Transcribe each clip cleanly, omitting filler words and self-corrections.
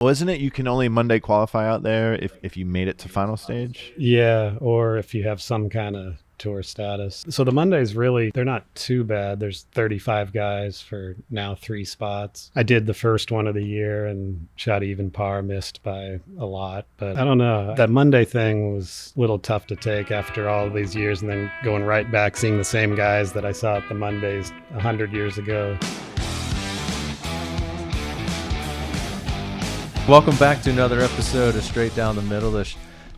Well, isn't it you can only Monday qualify out there if you made it to final stage? Yeah, or if you have some kind of tour status. So the Mondays really, they're not too bad. There's 35 guys for now 3 spots. I did the first one of the year and shot even par, missed by a lot. But I don't know. That Monday thing was a little tough to take after all these years and then going right back, seeing the same guys that I saw at the Mondays 100 years ago. Welcome back to another episode of Straight Down the Middle.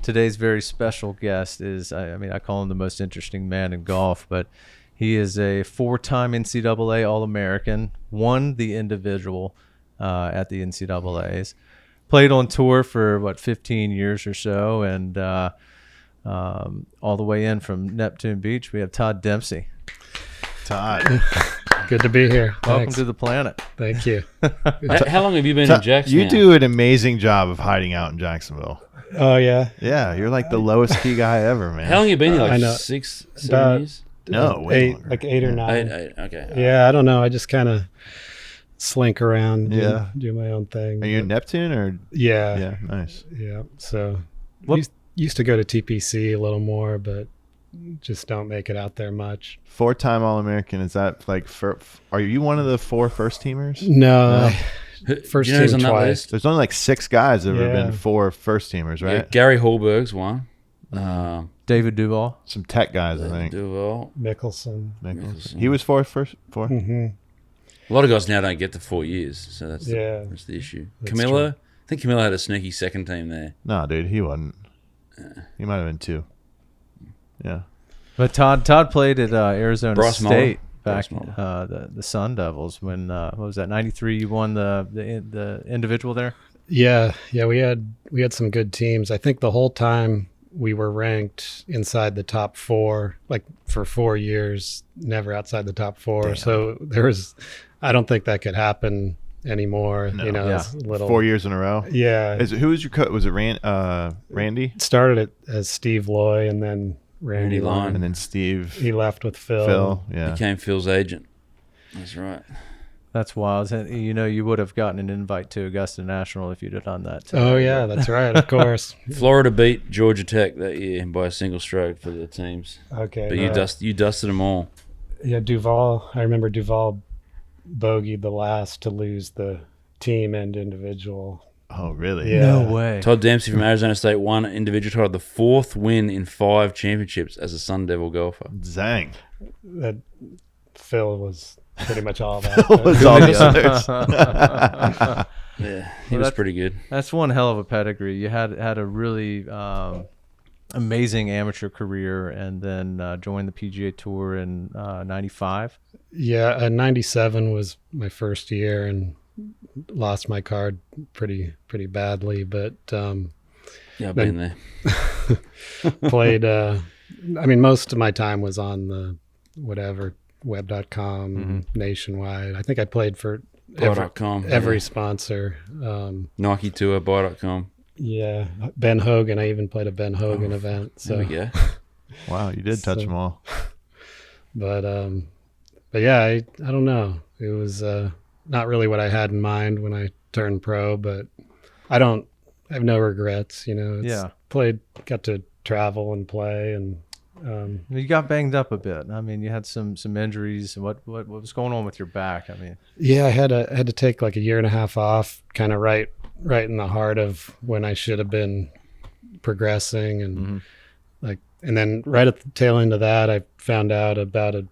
Today's very special guest is, I call him the most interesting man in golf, but he is a 4-time NCAA All-American, won the individual at the NCAAs, played on tour for, 15 years or so, and all the way in from Neptune Beach, we have Tod Demsey. Todd. Good to be here. Welcome Thanks. to the planet. Thank you. How long have you been in Jacksonville? You do an amazing job of hiding out in Jacksonville. Oh, yeah. Yeah, you're like the lowest key guy ever, man. How long have you been here? I know. Like 6, 7 years? No, way longer. Like 8 or 9. Eight, okay. Yeah, I don't know. I just kind of slink around, Yeah. do my own thing. Are you in Neptune or? Yeah. Yeah, nice. Yeah. So What- used to go to TPC a little more, but just don't make it out there much. 4-time All-American. Is that like are you one of the 4 first teamers? No. Do First you know who's team on that twice. list? There's only like 6 guys that have Yeah. been 4 first teamers, Yeah, right? Gary Hallberg's one. David Duval. Some tech guys, I think. Duval. Mickelson. Mickelson. He was 4 first. 4. Hmm. A lot of guys now don't get to 4 years, so that's Yeah. that's the issue. That's Camilla, I think Camilla had a sneaky second team there. No, dude, he wasn't. He might have been 2. Yeah. But Todd played at Arizona Bryce State Muller. back, Bryce the Sun Devils, when, what was that, 93, you won the individual there? Yeah. Yeah. We had some good teams. I think the whole time we were ranked inside the top 4, like for 4 years, never outside the top 4. Damn. So I don't think that could happen anymore. No. Yeah. It's a little, 4 years in a row. Yeah. Who was your coach? Was it Randy? It started it as Steve Loy and then Randy Randy Lyon. Lyon. And then Steve. He left with Phil. Yeah. Became Phil's agent. That's right. That's wild. You would have gotten an invite to Augusta National if you'd have done that. Oh, yeah, that's right. Of course. Florida beat Georgia Tech that year by a single stroke for the teams. Okay. But you dusted them all. Yeah, Duval. I remember Duval bogeyed the last to lose the team and individual. Oh, really? Yeah. No way. Tod Demsey from Arizona State won individual title, the 4th win in 5 championships as a Sun Devil golfer. Zang. That Phil was pretty much all that. Was all the others. Yeah, he was pretty good. That's one hell of a pedigree. You had a really amazing amateur career, and then joined the PGA Tour in 95. Yeah, 97 was my first year and lost my card pretty badly, but Yeah, I've been there. played most of my time was on the web.com nationwide. I think I played for Buy.com. every sponsor. Nike Tour, Buy.com. Yeah, Ben Hogan. I even played a Ben Hogan event. So, There we go. Wow, you did touch them all. but yeah, I don't know. It was not really what I had in mind when I turned pro, but I have no regrets. Got to travel and play, and You got banged up a bit. You had some injuries. What was going on with your back? yeah, I had to take like a year and a half off, kind of right in the heart of when I should have been progressing, and and then right at the tail end of that, I found out about I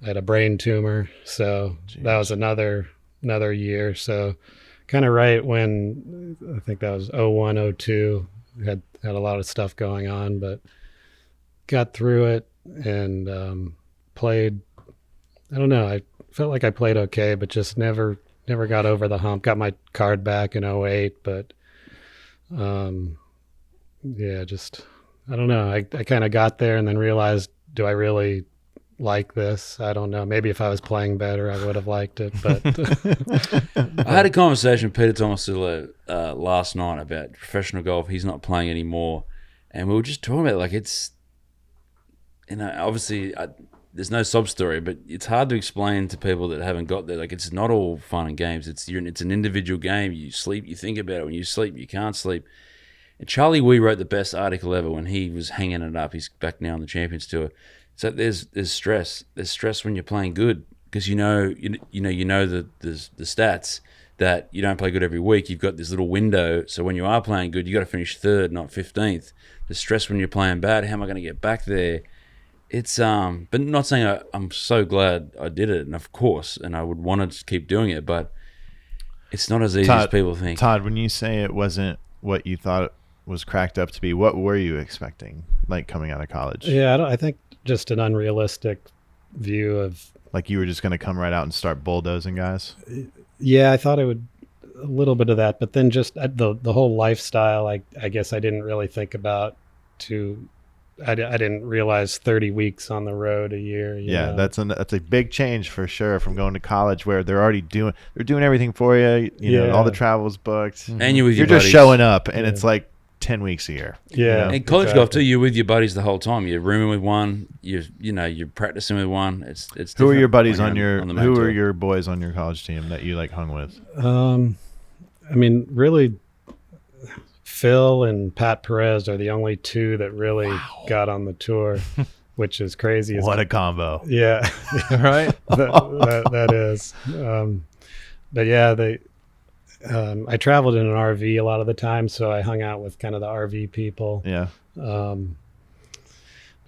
had a brain tumor. So that was another year. So kind of right when I think that was 01, 02, had a lot of stuff going on, but got through it and played. I don't know. I felt like I played okay, but just never got over the hump. Got my card back in 08, but yeah, just I don't know. I kind of got there and then realized, do I really like this? I don't know. Maybe if I was playing better, I would have liked it. But I had a conversation with Peter Thomas last night about professional golf. He's not playing anymore, and we were just talking about it's, obviously there's no sob story, but it's hard to explain to people that haven't got there. Like, it's not all fun and games. It's an individual game. You sleep, you think about it. When you sleep, you can't sleep. And Charlie Wee wrote the best article ever when he was hanging it up. He's back now on the Champions Tour. So there's stress. There's stress when you're playing good because you know the stats that you don't play good every week. You've got this little window. So when you are playing good, you got to finish third, not 15th. The stress when you're playing bad. How am I going to get back there? It's but not saying I'm so glad I did it, and of course, and I would want to keep doing it, but it's not as easy as people think. Todd, when you say it wasn't what you thought it was cracked up to be, what were you expecting, like coming out of college? Yeah, I think just an unrealistic view of. Like you were just going to come right out and start bulldozing guys? Yeah, I thought it would a little bit of that, but then just the whole lifestyle. I guess I didn't really think about I didn't realize 30 weeks on the road a year. Yeah, that's a big change for sure from going to college where they're doing everything for you. You know, all the travel's booked, and you're just buddies. showing up, and it's like 10 weeks a year. Yeah, you know? And college golf too. You're with your buddies the whole time. You're rooming with one. You're practicing with one. It's who are your buddies on the main tour. Who are your boys on your college team that you like hung with? I mean, really, Phil and Pat Perez are the only two that really got on the tour, which is crazy. What a combo! Yeah, Right? that is. But yeah, I traveled in an RV a lot of the time, so I hung out with kind of the RV people. Yeah. But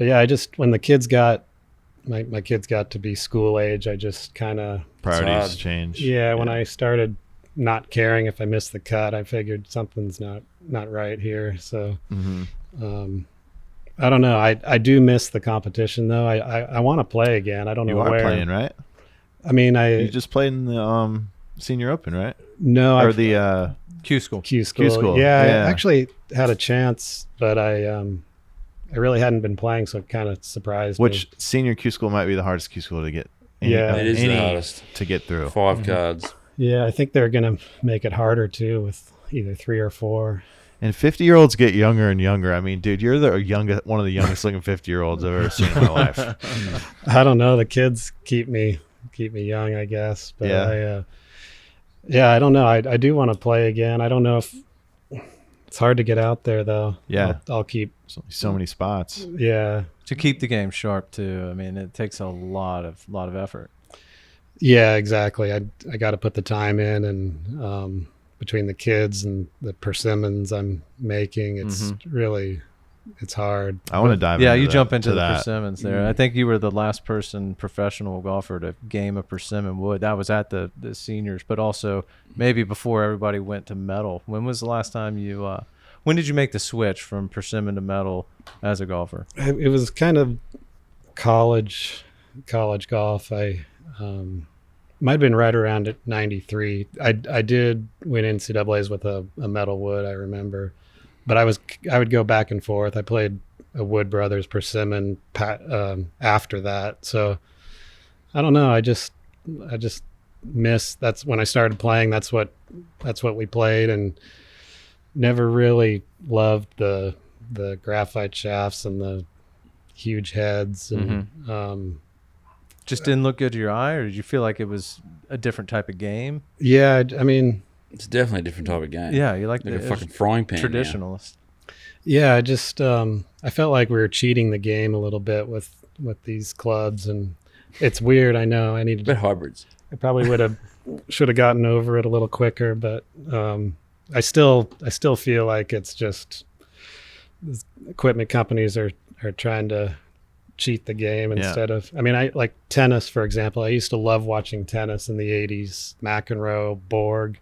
yeah, when the kids got my kids got to be school age, I just kind of Priorities change. Yeah, when I started not caring if I missed the cut, I figured something's not right here. So I don't know. I do miss the competition though. I want to play again. I don't know where. You are playing, right? I mean, you just played in the Senior Open, right? No, or the Q School. Q School. Yeah, I actually had a chance, but I really hadn't been playing, so it kind of surprised me. Which Senior Q School might be the hardest Q School to get. It is the hardest to get through. 5 cards. Yeah, I think they're going to make it harder too with either 3 or 4. And 50-year-olds get younger and younger. I mean, dude, you're one of the youngest looking 50-year-olds I've ever seen in my life. I don't know. The kids keep me young, I guess. But I don't know. I do want to play again. I don't know if it's hard to get out there though. Yeah, I'll keep so many spots. Yeah, to keep the game sharp too. I mean, it takes a lot of effort. Yeah, exactly. I got to put the time in, and between the kids and the persimmons I'm making, it's really it's hard. I want to dive. Yeah, into you that, jump into the that. persimmons there. I think you were the last professional golfer to game a persimmon wood. That was at the seniors, but also maybe before everybody went to metal. When was the last time you? When did you make the switch from persimmon to metal as a golfer? It was kind of college golf. I might have been right around at 93. I did win NCAAs with a metal wood, I remember, but I would go back and forth. I played a Wood Brothers persimmon after that, so I don't know. I just miss. That's when I started playing. That's what we played, and never really loved the graphite shafts and the huge heads and. Just didn't look good to your eye, or did you feel like it was a different type of game? Yeah, I mean, it's definitely a different type of game. Yeah, you like a fucking frying pan. Traditionalist. Yeah, I just I felt like we were cheating the game a little bit with these clubs, and it's weird. I know I needed hybrids. I probably should have gotten over it a little quicker, but I still feel like it's just equipment companies are trying to cheat the game instead of. I mean, I like tennis, for example. I used to love watching tennis in the 80s. McEnroe, Borg,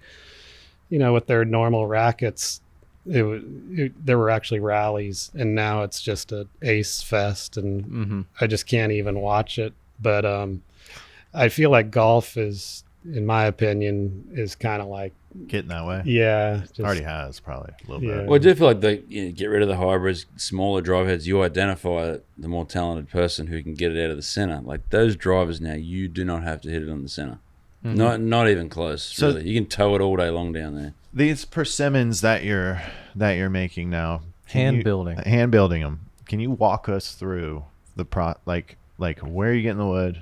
with their normal rackets, there were actually rallies, and now it's just a ace fest, and I just can't even watch it. But I feel like golf is, in my opinion, is kind of like getting that way. Yeah, already has probably a little bit. Well, I do feel like they get rid of the hybrids, smaller drive heads. You identify the more talented person who can get it out of the center. Like those drivers now, you do not have to hit it on the center. Not even close. So really, you can tow it all day long down there. These persimmons that you're making now, hand building them. Can you walk us through Like, where are you getting the wood?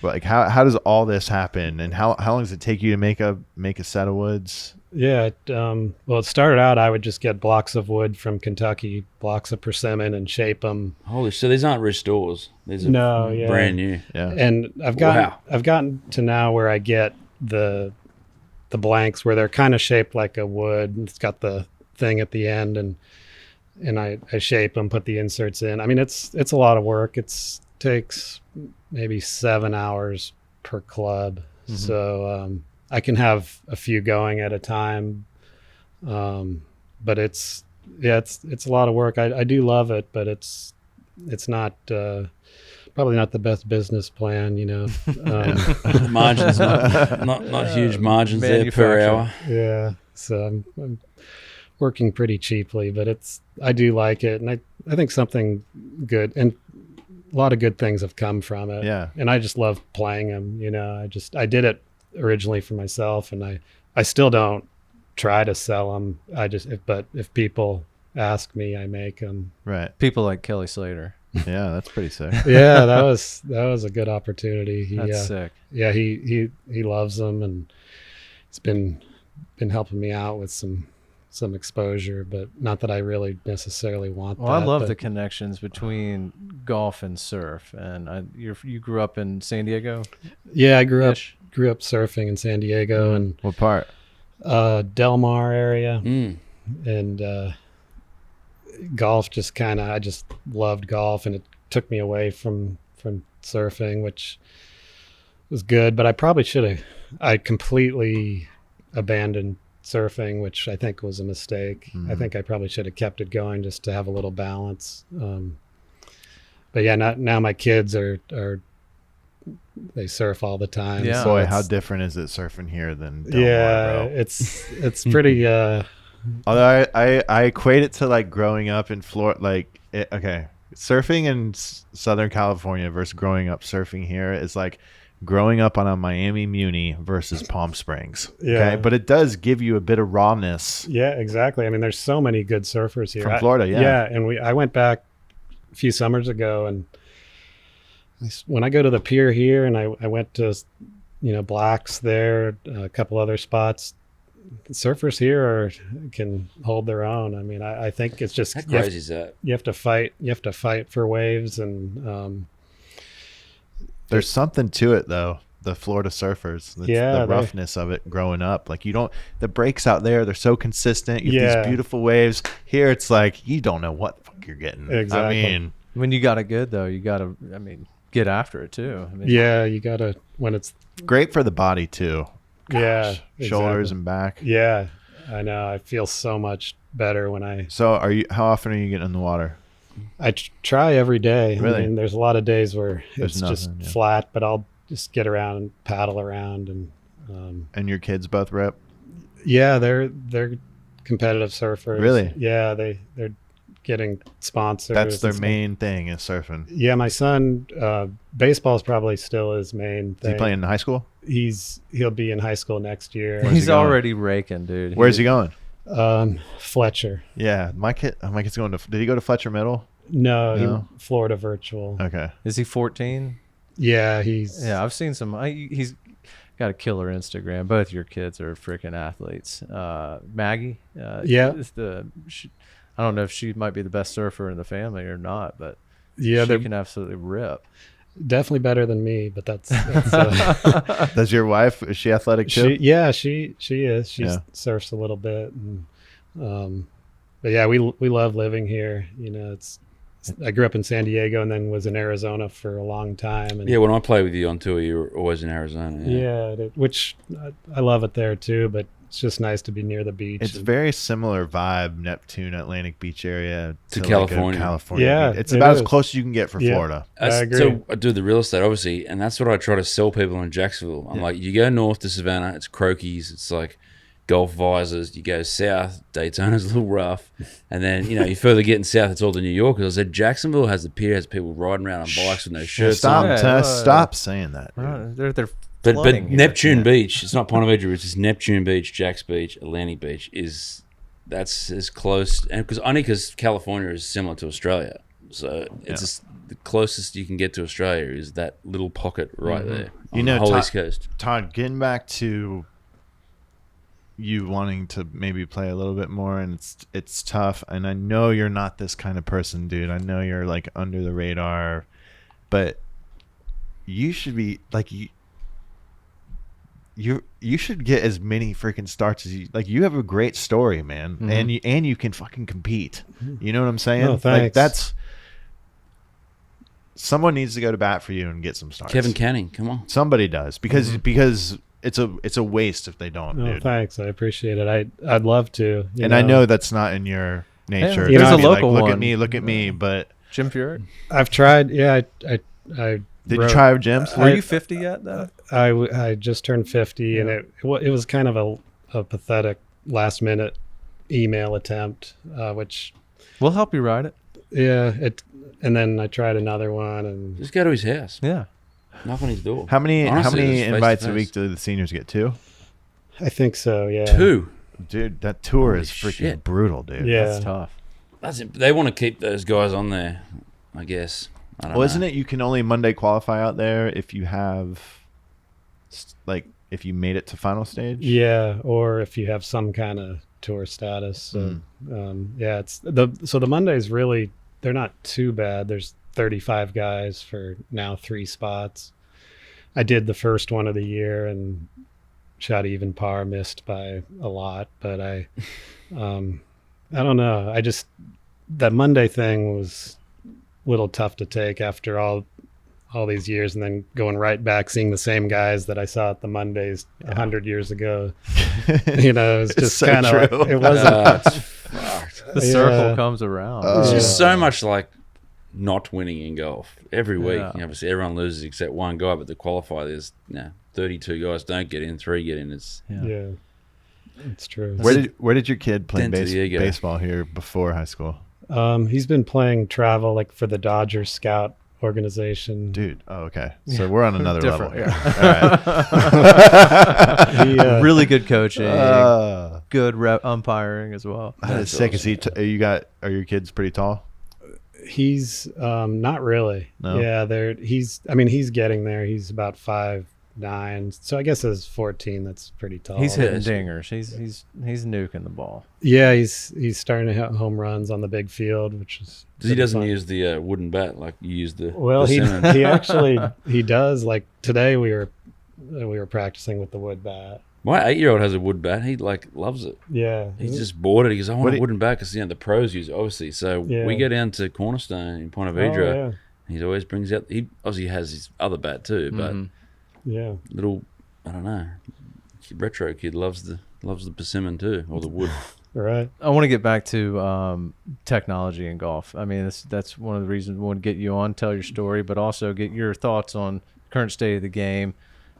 Like, how does all this happen? And how long does it take you to make a set of woods? Yeah. Well, it started out, I would just get blocks of wood from Kentucky, blocks of persimmon, and shape them. Holy shit, these aren't restores. These are No, yeah. brand new. Yeah. And I've gotten to now where I get the blanks where they're kind of shaped like a wood. It's got the thing at the end, and I shape them, put the inserts in. I mean, it's a lot of work. Takes maybe 7 hours per club. Mm-hmm. So I can have a few going at a time. But it's a lot of work. I do love it, but it's not probably not the best business plan, you know. Margins not huge margins there per hour. Yeah. So I'm working pretty cheaply, but I do like it, and I think something good and a lot of good things have come from it. Yeah. And I just love playing them, you know. I did it originally for myself, and I still don't try to sell them. But if people ask me, I make them. Right. People like Kelly Slater. Yeah, that's pretty sick. Yeah, that was a good opportunity. That's sick. Yeah, he loves them, and he's been helping me out with some exposure, but not that I really necessarily want Well, that. I love the connections between golf and surf. And you grew up in San Diego? Yeah, I grew up surfing in San Diego and What part? Del Mar area. Mm. And golf I just loved golf, and it took me away from surfing, which was good, but I completely abandoned surfing, which I think was a mistake. I think I probably should have kept it going just to have a little balance. But yeah, now my kids they surf all the time. Yeah. Boy, how different is it surfing here than Del yeah, Mar, bro? it's pretty. Although I equate it to like growing up in Florida, surfing in Southern California versus growing up surfing here is like growing up on a Miami Muni versus Palm Springs. Yeah. Okay, but it does give you a bit of rawness. Yeah, exactly. I mean, there's so many good surfers here From Florida. Yeah. Yeah, and I went back a few summers ago, and when I go to the pier here, and I went to Black's there, a couple other spots. Surfers here can hold their own. I mean, I think it's just How crazy is that? You have to fight. You have to fight for waves, and There's something to it though. The Florida surfers, the roughness of it growing up. Like the breaks out there, they're so consistent. You have these beautiful waves. Here it's like, you don't know what the fuck you're getting. Exactly. I mean, When you got it good, though, you got to, get after it, too. You got to, when it's great for the body too. Gosh, shoulders and back. Yeah, I know. I feel so much better when So how often are you getting in the water? I try every day. Really? I mean, there's a lot of days where There's it's nothing, just flat, but I'll just get around and paddle around. And your kids both rip? Yeah, they're competitive surfers. Really? Yeah, they're getting sponsors. That's their main thing is surfing. Yeah, my son, baseball is probably still his main thing. Is he playing in high school? He'll be in high school next year. Where's he He's going? already raking, dude. Where's he going? Fletcher. Yeah, my kid's going to. Did he go to Fletcher Middle? No. Florida Virtual. Okay. Is he 14? Yeah, I've seen some. He's got a killer Instagram. Both your kids are freaking athletes. Maggie. Is I don't know if she might be the best surfer in the family or not, but she can absolutely rip. Definitely better than me, but that's Does your wife, is she athletic too? She is. She surfs a little bit, and but yeah, we love living here. I grew up in San Diego and then was in Arizona for a long time. And when I play with you on tour, you're always in Arizona. Yeah, which I love it there too, but it's just nice to be near the beach. It's very similar vibe, Neptune, Atlantic Beach area to like California. Yeah, it's about as close as you can get for Florida. I agree. So I do the real estate, obviously, and that's what I try to sell people in Jacksonville. I'm like, you go north to Savannah, it's croquis, it's like golf visors. You go south, Daytona's a little rough, and then you further getting south, it's all the New Yorkers. I said Jacksonville has the pier, has people riding around on bikes with no shirts on. Stop saying that. They're But flooding here. Neptune Beach, it's not Ponte Vedra, it's just Neptune Beach, Jax Beach, Atlantic Beach that's as close, and because California is similar to Australia, so it's just the closest you can get to Australia is that little pocket right there on know, the whole Todd- East Coast. Todd, getting back to you wanting to maybe play a little bit more, and it's tough. And I know you're not this kind of person, dude. I know you're like under the radar, but you should be like you should get as many freaking starts as you like. You have a great story, man, and you can fucking compete. You know what I'm saying? Oh, thanks. Like that's someone needs to go to bat for you and get some starts. Kevin Canning, come on. Somebody does because it's a waste if they don't. Oh, dude. thanks. I appreciate it. I'd love to. And I know that's not in your nature. Yeah, there's to a be local look one. at me. But Jim Furyk. I've tried. Yeah, I did you wrote- try with Gems? Were you 50 yet, though? I just turned 50, and it was kind of a pathetic last minute email attempt, which We'll help you write it. and then I tried another one, and Just go to his house. Yeah. Knock on his door. How many Honestly, just face to invites a face. week do the seniors get? 2? I think so. Yeah. 2. Dude, that tour Holy is freaking shit. brutal, dude. Yeah. That's tough. They want to keep those guys on there, I guess. I don't Well, know. isn't it you can only Monday qualify out there if you have like if you made it to final stage? Yeah, or if you have some kind of tour status. So, it's the Mondays really, they're not too bad. There's 35 guys for now 3 spots. I did the first one of the year and shot even par, missed by a lot, but I don't know. That Monday thing was a little tough to take after all these years, and then going right back, seeing the same guys that I saw at the Mondays 100 years ago. You know, it was It's just so kind of, true. it wasn't, It's fucked. The Yeah. circle comes around. It's Yeah. just so much like not winning in golf every week. Yeah. You know, obviously everyone loses except one guy, but the qualifier there's 32 guys don't get in, 3 get in. It's yeah, it's true. Where did your kid play Dent to the ego. baseball here before high school? He's been playing travel like for the Dodgers scout organization. Dude, oh okay. So we're on another level Different, here. All right. He, Really good coaching. Uh, Good umpiring as well. that is sick. Is he? Are your kids pretty tall? he's not really. No? Yeah, he's getting there. He's about 5'9". So I guess as 14, that's pretty tall. He's hitting Yes. dingers. He's nuking the ball. Yeah, he's starting to hit home runs on the big field, which is he pretty doesn't fun. use the wooden bat like you use the. Well, Persimmon. he actually he does. Like today, we were practicing with the wood bat. My 8-year-old has a wood bat. He loves it. Yeah, He just bought it. He goes, I want What a do you- wooden bat because the pros use it, obviously. So Yeah. we go down to Cornerstone in Ponte Oh, Vedra. yeah, He always brings out. He obviously has his other bat too, but yeah. little I don't know. Retro kid loves the persimmon too, or the wood. All right. I want to get back to technology in golf. I mean, that's one of the reasons we want to get you on, tell your story, but also get your thoughts on current state of the game.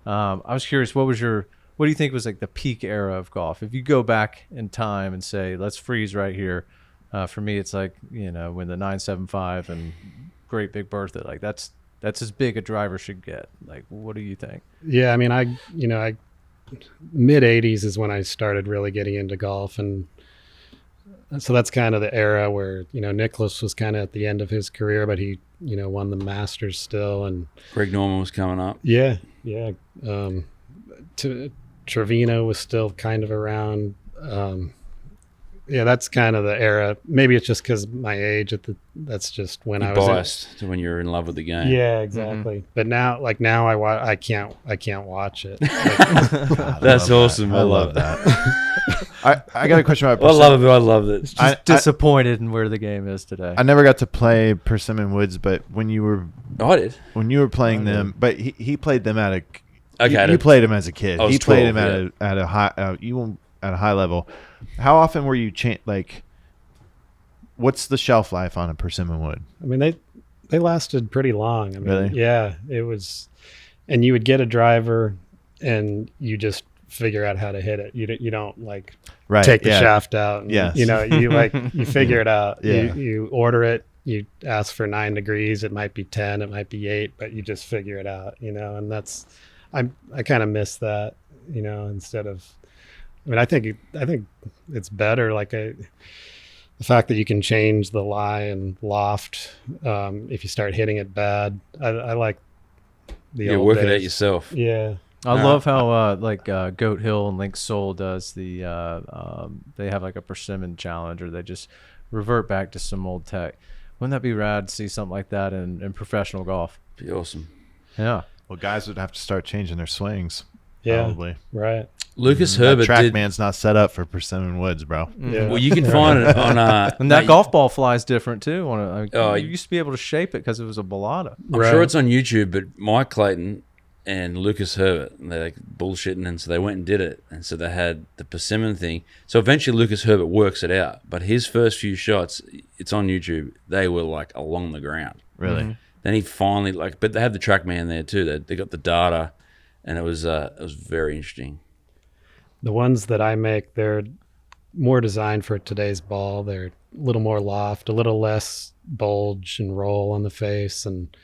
I was curious, what do you think was like the peak era of golf? If you go back in time and say, let's freeze right here. For me, it's like, when the 975 and Great Big Bertha, like that's as big a driver should get. Like, what do you think? Yeah, I mean, I mid 80s is when I started really getting into golf, and so that's kind of the era where Nicklaus was kind of at the end of his career, but he won the Masters still, and Greg Norman was coming up. yeah. Trevino was still kind of around. Yeah, that's kind of the era. Maybe it's just because my age. That's just when I was Biased to when you're in love with the game. Yeah, exactly. But now, I can't watch it. That's awesome. I love that. I got a question about I love it. I love it. Just disappointed in where the game is today. I never got to play Persimmon Woods, but when you were playing them, but he played them at a. Okay, you played him as a kid. I was He played 12, him at a high. At a high level. How often were you what's the shelf life on a Persimmon Wood? I mean, they lasted pretty long. I mean, Really? Yeah, it was, and you would get a driver, and you just figure out how to hit it. You don't Right. take the yeah. shaft out. And, Yes. you figure it out. Yeah. You order it. You ask for 9 degrees. It might be 10. It might be 8, but you just figure it out. And that's I kind of miss that. Instead of. I mean, I think it's better. the fact that you can change the lie and loft if you start hitting it bad. I like the You old work it out days. yourself. Yeah. I love how Goat Hill and Link Soul does the they have like a persimmon challenge, or they just revert back to some old tech. Wouldn't that be rad to see something like that in professional golf? Be awesome. Yeah. Well, guys would have to start changing their swings. Yeah. Probably. Right. Lucas That Herbert did. TrackMan's not set up for persimmon woods, bro. Yeah. Well, you can find it on. And that golf ball flies different too. Oh, You used to be able to shape it because it was a balata. I'm sure it's on YouTube, but Mike Clayton and Lucas Herbert, they're like bullshitting, and so they went and did it, and so they had the persimmon thing. So eventually Lucas Herbert works it out, but his first few shots, it's on YouTube, they were like along the ground. Really? Mm-hmm. Then he finally but they had the TrackMan there too. They got the data, and it was very interesting. The ones that I make, they're more designed for today's ball. They're a little more loft, a little less bulge and roll on the face. And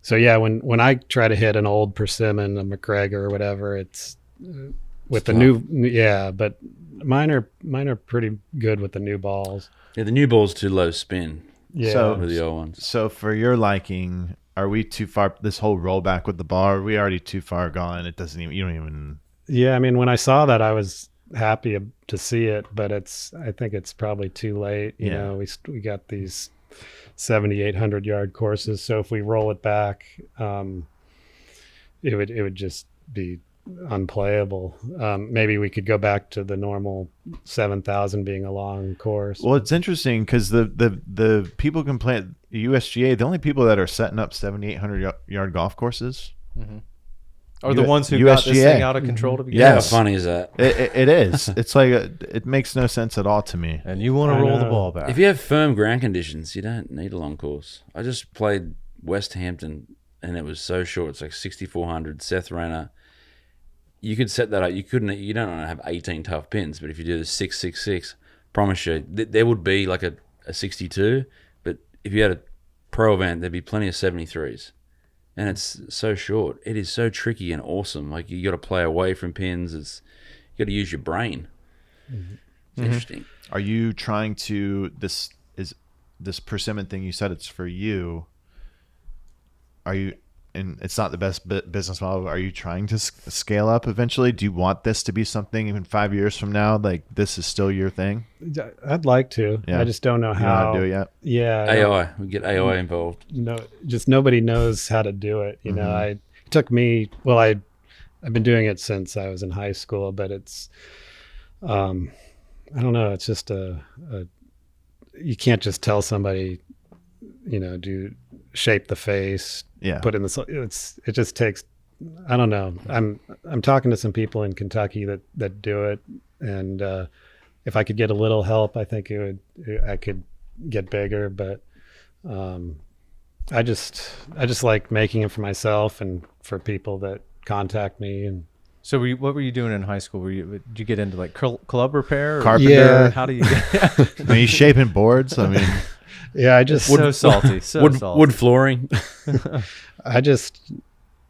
so, yeah, when I try to hit an old persimmon, a McGregor or whatever, it's with the new, but mine are pretty good with the new balls. Yeah, the new ball's too low spin. Yeah. So- For the old ones. So for your liking, are we too far? This whole rollback with the ball, are we already too far gone? It doesn't even. You don't even. Yeah, I mean, when I saw that, I was happy to see it, but I think it's probably too late. You Yeah. know, we got these 7,800 yard courses, so if we roll it back, it would just be unplayable. Maybe we could go back to the normal 7,000 being a long course. Well, it's interesting because the people complain USGA. The only people that are setting up 7,800 yard golf courses. Or the U- ones who got this USGA. thing out of control to begin Yeah. How Yes. funny is that? It is. It's like it makes no sense at all to me. with. And you want I to roll the know. ball back. If you have firm ground conditions, you don't need a long course. I just played West Hampton, and it was so short. It's like 6,400. Seth Renner. You could set that up. You couldn't. You don't want to have 18 tough pins, but if you do the 666, promise you there would be like a 62. But if you had a pro event, there'd be plenty of 73s. And it's so short. It is so tricky and awesome. Like you got to play away from pins. You got to use your brain. It's interesting. Are you trying to this persimmon thing? You said it's for you. Are you? And it's not the best business model. Are you trying to scale up eventually? Do you want this to be something even 5 years from now? Like this is still your thing? I'd like to. Yeah. I just don't know You don't know how how to do it yet? Yeah. I don't- AI. We get AI involved. No, just nobody knows how to do it. You know, it took me, well, I've been doing it since I was in high school, but it's, I don't know. It's just you can't just tell somebody, you know, shape the face, Yeah. put in it just takes, I don't know. I'm talking to some people in Kentucky that do it. And, if I could get a little help, I think I could get bigger, but, I just like making it for myself and for people that contact me. And So what were you doing in high school? Did you get into like club repair? Or Carpenter. Yeah. How do you Are you shaping boards? I mean, yeah, I just so salty. So salty. Wood flooring. I just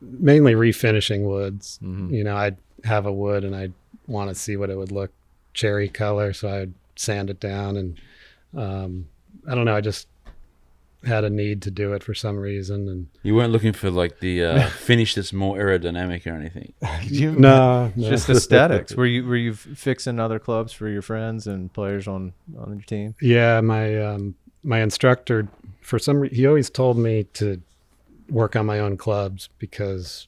mainly refinishing woods. Mhm. You know, I'd have a wood and I'd want to see what it would look cherry color, so I'd sand it down. And I don't know, I just had a need to do it for some reason. And You weren't looking for like the finish that's more aerodynamic or anything. no, Just aesthetics. Were you fixing other clubs for your friends and players on your team? Yeah, my instructor, for some reason, he always told me to work on my own clubs because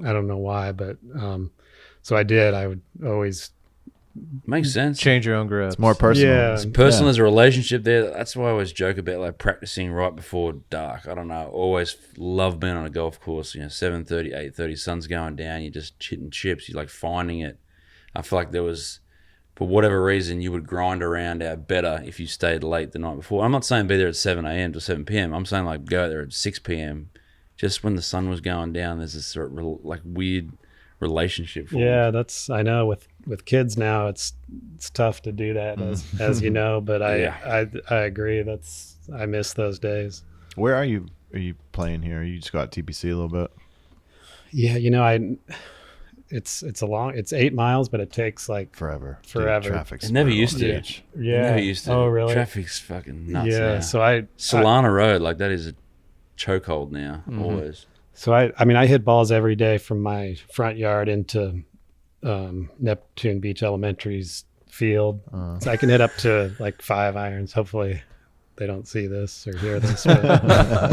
I don't know why, but so I did. I would always, Makes sense. Change your own grips. It's more personal. Yeah. It's Personal as a relationship there. That's why I always joke about like practicing right before dark. I don't know. Always love being on a golf course. 7:30, 8:30, sun's going down. You're just hitting chips. You're like finding it. I feel like there was, for whatever reason, you would grind around out better if you stayed late the night before. I'm not saying be there at 7 a.m. to 7 p.m. I'm saying like go out there at 6 p.m. Just when the sun was going down. There's this sort of like weird relationship. formed. yeah, I know with kids now, it's tough to do that as you know, but I agree. I miss those days. Where are you? Are you playing here? You just got TPC a little bit. Yeah, it's it's 8 miles, but it takes like Forever. Forever. Dude, traffic's It never brutal used on to. the beach. Yeah. It never used to. Oh, really? Traffic's fucking nuts Yeah. now. So Solana Road, like that is a chokehold now, always. So I mean, I hit balls every day from my front yard into Neptune Beach Elementary's field. So I can hit up to like 5 irons. Hopefully they don't see this or hear this. But,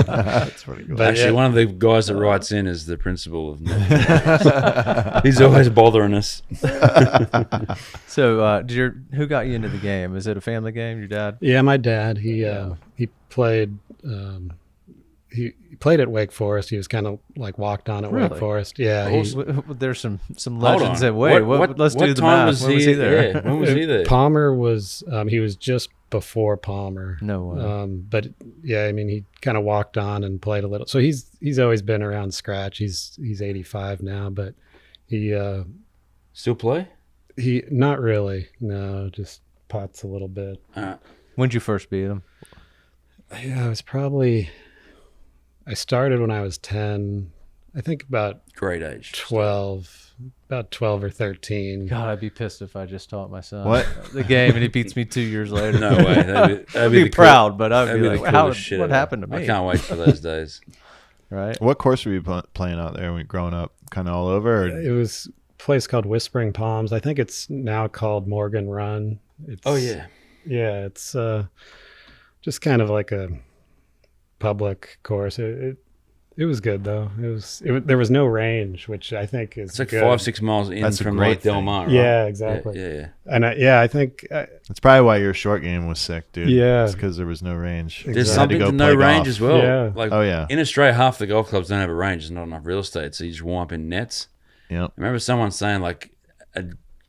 That's pretty cool. But Actually, yeah. one of the guys that writes in is the principal of Neptune. He's always bothering us. So, who got you into the game? Is it a family game? Your dad? yeah, my dad, he played, he played at Wake Forest. He was kind of like walked on at Really? Wake Forest. Yeah. There's some Hold legends on. that wait. Let's do the time math. When was he there? Yeah, when was he there? Palmer was, he was just before Palmer. No way. But yeah, I mean, he kind of walked on and played a little. So he's always been around scratch. He's 85 now, but he Still play? he not really. No, just putts a little bit. When'd you first beat him? Yeah, I started when I was 10. I think about Great age. 12 or 13. God, I'd be pissed if I just taught my son What? the game and he beats me 2 years later. No way. That'd I'd be be proud, but I'd That'd be be like, the how, coolest shit what ever. happened to me? I can't wait for those days. Right? What course were you playing out there when you growing up? Kind of all over? Or? It was a place called Whispering Palms. I think it's now called Morgan Run. Oh, yeah. Yeah, it's just kind of like a public course. It was good though. There was no range, which I think is It's like good. 5-6 miles in That's a from great like Del thing. Mar, right? Yeah, exactly. Yeah. And I think That's probably why your short game was sick, dude. Yeah. It's because there was no range. There's There's You had something go to no play range golf. as well. Yeah. Like, Oh, yeah. in Australia, half the golf clubs don't have a range. There's not enough real estate, so you just warm up in nets. Yep. I remember someone saying, like,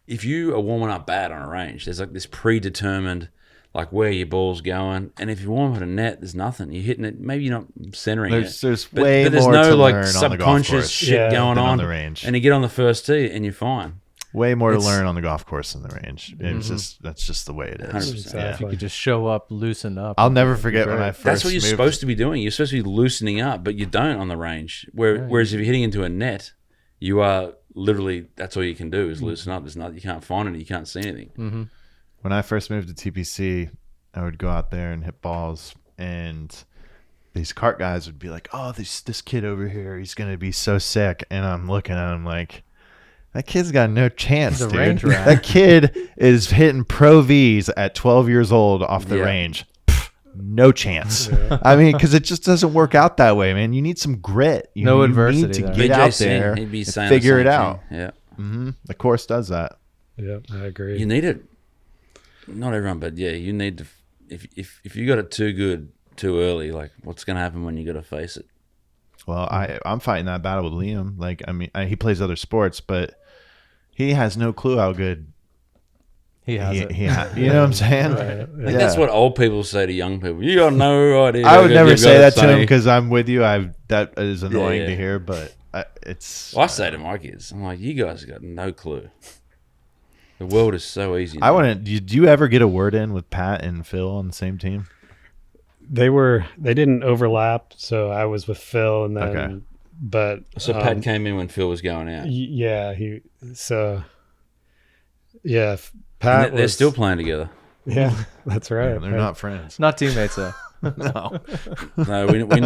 if you are warming up bad on a range, there's like this predetermined, like, where your ball's going. And if you warm up at a net, there's nothing. You're hitting it. Maybe you're not centering it. There's But way there's more no to like learn on the golf subconscious course shit Yeah. going than on on the range. And you get on the first tee and you're fine. Way more to It's- learn on the golf course than the range. It's that's just the way it is. 100%. Exactly. You could just show up, loosen up. I'll never forget when I first That's what you're moved. supposed to be doing. You're supposed to be loosening up, but you don't on the range. Whereas if you're hitting into a net, you are literally, that's all you can do is loosen up. There's not, you can't find it. You can't see anything. When I first moved to TPC, I would go out there and hit balls, and these cart guys would be like, "Oh, this kid over here, he's gonna be so sick." And I'm looking at him like, that kid's got no chance, He's a dude. range rat. That kid is hitting pro Vs at 12 years old off the Yeah. range. Pff, no chance. I mean, because it just doesn't work out that way, man. You need some grit. You No need adversity to there. get BJ out Singh, there he'd be and saying the figure same it out. thing. Yeah. The course does that. Yeah, I agree. You need it. Not everyone, but yeah, you need to. If you got it too good too early, like what's gonna happen when you got to face it? Well, I'm fighting that battle with Liam. Like, I mean, he plays other sports, but he has no clue how good He has it. you know what I'm saying? Right. I think that's what old people say to young people. You got no idea. I would never You've say got that to him say- because I'm with you. That is annoying Yeah. to hear, but it's. Well, I say to my kids, I'm like, you guys got no clue. The world is so easy. I now. want to. Do you ever get a word in with Pat and Phil on the same team? They didn't overlap, so I was with Phil, and then Okay. but So Pat came in when Phil was going out. yeah, Pat And they're was still playing together. yeah, that's right. They're not friends. Not teammates though. No. No, we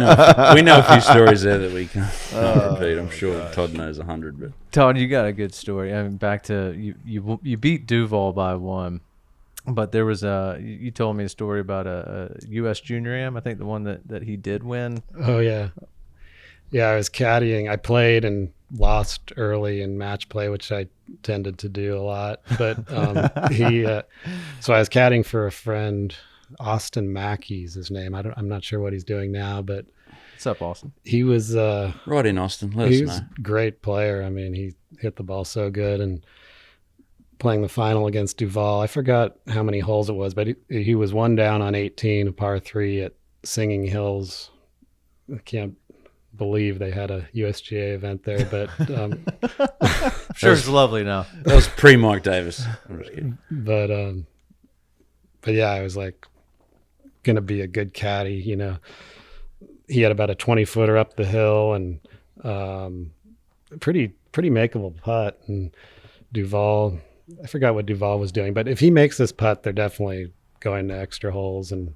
know a few stories there that we can't repeat. I'm sure Todd knows 100, but Todd, you got a good story. I mean, back to you beat Duval by 1, but there was you told me a story about a U.S. Junior Am. I think the one that he did win. Oh yeah, yeah. I was caddying. I played and lost early in match play, which I tended to do a lot. But so I was caddying for a friend. Austin Mackey's his name. I'm not sure what he's doing now, but What's up, Austin? he was right in Austin. Let he us was know. a great player. I mean, he hit the ball so good, and playing the final against Duval, I forgot how many holes it was, but he was one down on 18, a par 3 at Singing Hills. I can't believe they had a USGA event there, but I'm sure it's lovely now. That was pre-Mike Davis. I'm just kidding. but yeah, I was like gonna be a good caddy. You know, he had about a 20-footer up the hill and pretty pretty makeable putt. And Duval, I forgot what Duval was doing, but if he makes this putt, they're definitely going to extra holes. And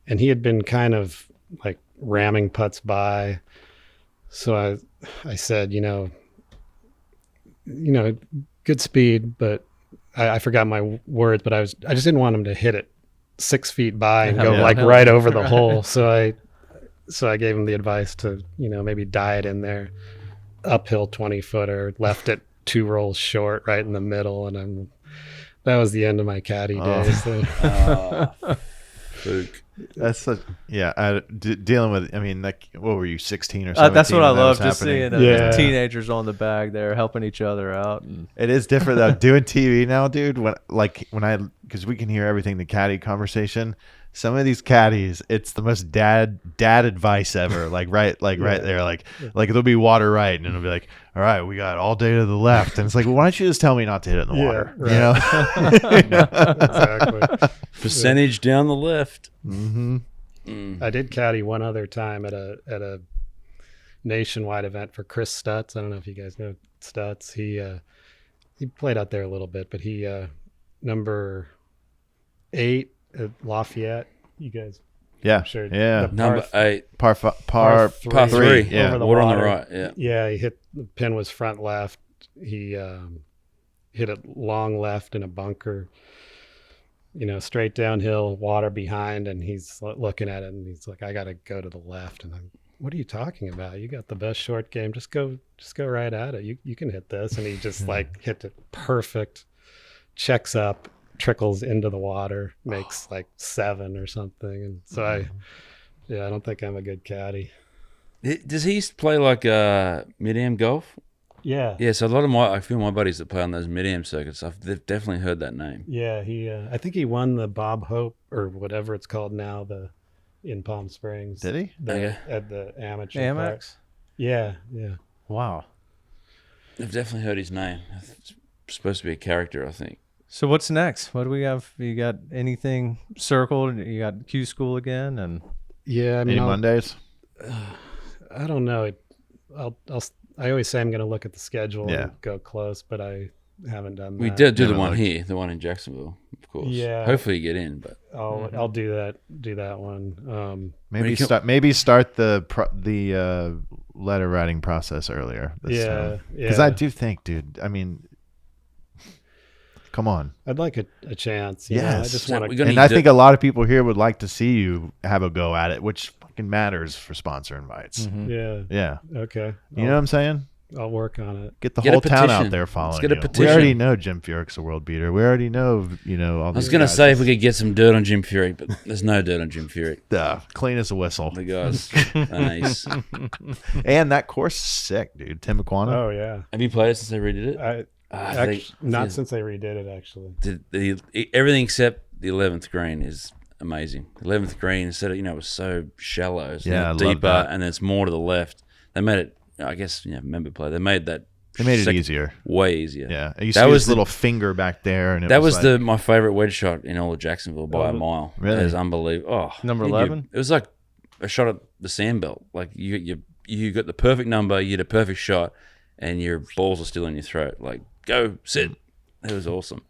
he had been kind of like ramming putts by. So I said, good speed, but I forgot my words, but I just didn't want him to hit it 6 feet by and go like right over the hole. So I gave him the advice to, maybe die it in there, uphill 20-footer, left it 2 rolls short right in the middle. And that was the end of my caddy days. That's such, dealing with, I mean, like, what were you, 16 or 17? That's what I when that love, was just happening? seeing teenagers on the bag there helping each other out. And It is different though. Doing TV now, dude. Because we can hear everything, the caddy conversation. Some of these caddies, it's the most dad advice ever. Right there. Like there'll be water right, and it'll be like, all right, we got all day to the left, and it's like, well, why don't you just tell me not to hit it in the water? Right. Exactly. Percentage down the left. Mm-hmm. I did caddy one other time at a nationwide event for Chris Stutz. I don't know if you guys know Stutz. He played out there a little bit, but he number 8 at Lafayette. You guys, Yeah, I'm sure. yeah. Number 8. Par three. Yeah. Over the Water on water. the right. Yeah. Yeah, he hit, the pin was front left. He hit it long left in a bunker, straight downhill, water behind, and he's looking at it and he's like, I got to go to the left. And I'm, what are you talking about? You got the best short game. Just go right at it. You can hit this. And he just like hit it perfect, checks up, trickles into the water, makes like 7 or something. And so I don't think I'm a good caddy. Does he play like mid-am golf? Yeah. Yeah, so I feel my buddies that play on those mid-am circuits, they've definitely heard that name. Yeah, he. I think he won the Bob Hope or whatever it's called now, in Palm Springs. Did he? At the amateur Amex? part. Yeah. wow. I've definitely heard his name. It's supposed to be a character, I think. So what's next? What do we have? You got anything circled? You got Q school again, and Yeah, I Any mean, Mondays? I don't know. I always say I'm going to look at the schedule Yeah. and go close, but I haven't done that. We did do the Never one looked. here, the one in Jacksonville, of course. Yeah. Hopefully you get in, but I'll do that one. Maybe start the letter writing process earlier. Yeah. Because I do think, dude. I mean, come on. I'd like a chance. I Yes. just So want we're to. gonna And I need think a lot of people here would like to see you have a go at it, which fucking matters for sponsor invites. Yeah. Yeah. Okay. You know what I'm saying? I'll work on it. Get the Get a whole town petition. out there following Let's get a you. petition. We already know Jim Furyk's a world beater. We already know, all I was these going to guys. say if we could get some dirt on Jim Furyk, but there's no dirt on Jim Furyk. Clean as a whistle. The guy's nice. And that course is sick, dude. Timuquana. Oh yeah. Have you played it since they redid it? Not since they redid it actually. Everything except the 11th green is amazing. The 11th green, instead of, it was so shallow. It's Yeah, I now love deeper, that. and it's more to the left. They made it, I guess, member play. They made that. They made it second- easier. Way easier. Yeah. You That see was his little finger back there. And That was was like, my favorite wedge shot in all of Jacksonville by a mile. Really? It was unbelievable. Oh, Number you- 11? It was like a shot at the sand belt. Like you got the perfect number, you had a perfect shot, and your balls are still in your throat. Like, go, sit. It was awesome.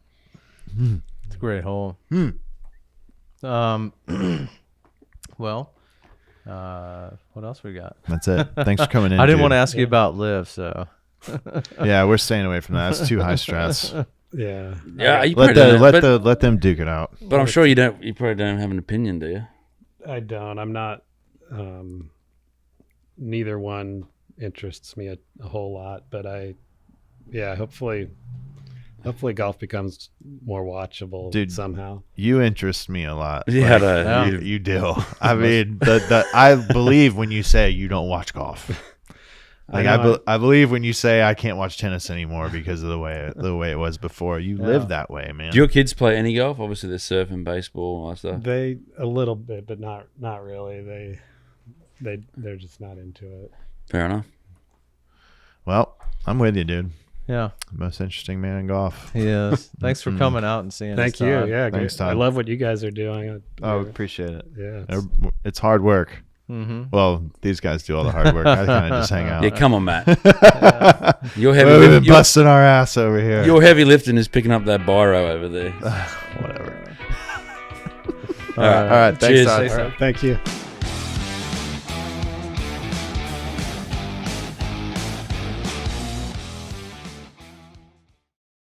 it's a great hole. Well, what else we got? That's it. Thanks for coming in. I didn't dude. want to ask you about Liv, so Yeah, we're staying away from that. That's too high stress. Yeah. Yeah, you probably don't, Let them duke it out. but I'm sure you don't. You probably don't have an opinion, do you? I don't. I'm not. Neither one interests me a whole lot, but hopefully golf becomes more watchable Dude. somehow. You interest me a lot. Yeah, Like, you do. I mean, I believe when you say you don't watch golf. Like I believe when you say I can't watch tennis anymore because of the way it was before. You live that way, man. Do your kids play any golf? Obviously, they're surfing, baseball, all that stuff. They a little bit, but not really. They're just not into it. Fair enough. Well, I'm with you, dude. yeah, Most interesting man in golf. he is. Thanks for coming out and seeing us. Thank you. Todd. Yeah, Thanks, great. I Todd. love what you guys are doing. Oh, appreciate it. Yeah. It's hard work. Well, these guys do all the hard work. I kind of just hang out. Yeah, come on, Matt. Your We've heavy, been busting our ass over here. your heavy lifting is picking up that biro over there. Whatever. All right. All right. Thanks, Cheers. Todd. All right, thank you.